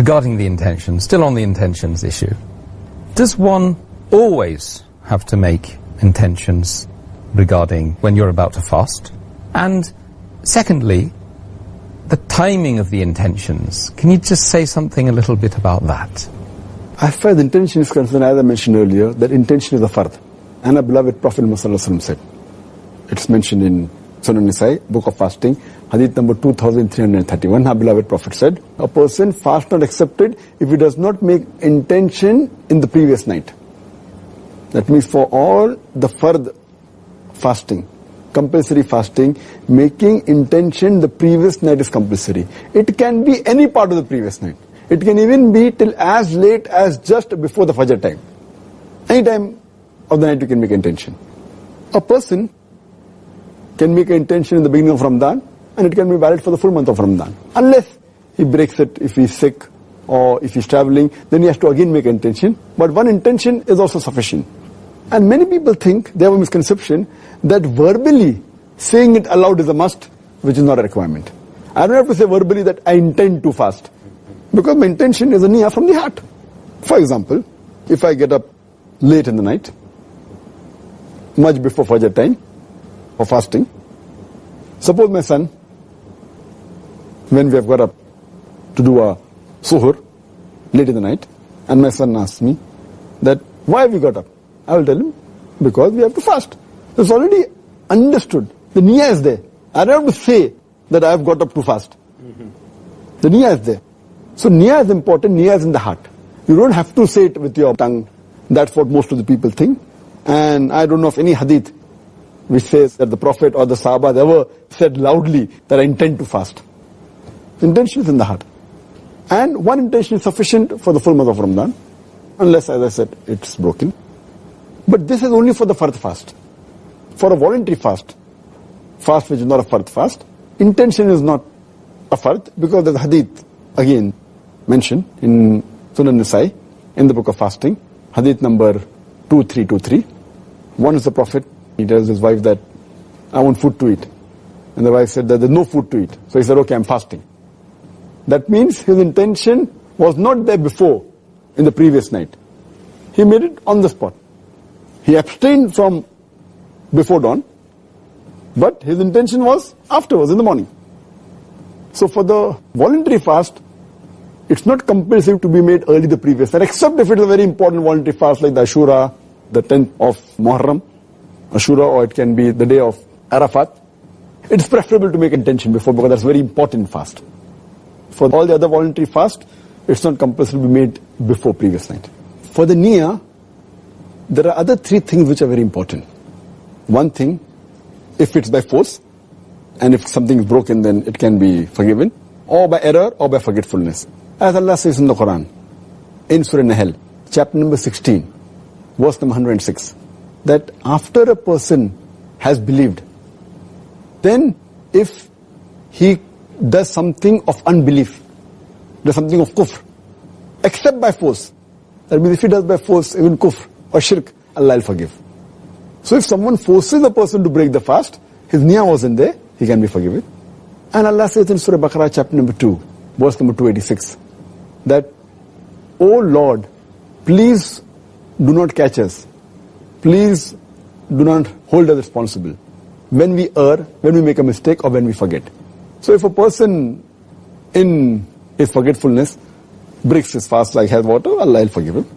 regarding the intention, still on the intentions issue, does one always have to make intentions regarding when you're about to fast? And secondly, the timing of the intentions. Can you just say something a little bit about that? As far as intention is concerned, as I mentioned earlier, that intention is a fard. And our beloved Prophet Muhammad said, it's mentioned in Sunan Nisai, book of fasting, hadith number 2331, our beloved Prophet said, a person fast not accepted if he does not make intention in the previous night. That means for all the fard fasting, compulsory fasting, making intention the previous night is compulsory. It can be any part of the previous night. It can even be till as late as just before the Fajr time. Any time of the night you can make intention. A person can make an intention in the beginning of Ramadan and it can be valid for the full month of Ramadan. Unless he breaks it if he's sick or if he's traveling, then he has to again make an intention. But one intention is also sufficient. And many people think, they have a misconception, that verbally saying it aloud is a must, which is not a requirement. I don't have to say verbally that I intend to fast, because my intention is a niyyah from the heart. For example, if I get up late in the night, much before Fajr time, for fasting, suppose my son, when we have got up to do a suhoor late in the night, and my son asks me that, why have we got up? I will tell him, because we have to fast. It's already understood. The niyyah is there. I don't have to say that I have got up to fast. The niyyah is there. So niyyah is important, niyyah is in the heart. You don't have to say it with your tongue. That's what most of the people think. And I don't know of any hadith which says that the Prophet or the Sahaba ever said loudly that I intend to fast. Intention is in the heart. And one intention is sufficient for the full month of Ramadan, unless, as I said, it's broken. But this is only for the fard fast. For a voluntary fast which is not a fard fast, intention is not a fard, because there's hadith, again, mentioned in Sunan Nisai, in the book of fasting, hadith number 2323. One is the Prophet, he tells his wife that, I want food to eat. And the wife said that there's no food to eat. So he said, okay, I'm fasting. That means his intention was not there before, in the previous night. He made it on the spot. He abstained from before dawn, but his intention was afterwards, in the morning. So for the voluntary fast, it's not compulsory to be made early the previous night, except if it is a very important voluntary fast like the Ashura, the 10th of Muharram, Ashura, or it can be the day of Arafat. It's preferable to make intention before, because that's a very important fast. For all the other voluntary fast, it's not compulsory to be made before previous night. For the niyyah, there are other three things which are very important. One thing, if it's by force, and if something is broken, then it can be forgiven, or by error, or by forgetfulness. As Allah says in the Quran, in Surah Nahl, chapter number 16, verse number 106, that after a person has believed, then if he does something of unbelief, does something of kufr, except by force, that means if he does by force, even kufr or shirk, Allah will forgive. So if someone forces a person to break the fast, his niyyah wasn't there, he can be forgiven. And Allah says in Surah Baqarah chapter number 2, verse number 286, that, O Lord, please do not catch us. Please do not hold us responsible when we err, when we make a mistake, or when we forget. So if a person in his forgetfulness breaks his fast like has water, Allah will forgive him.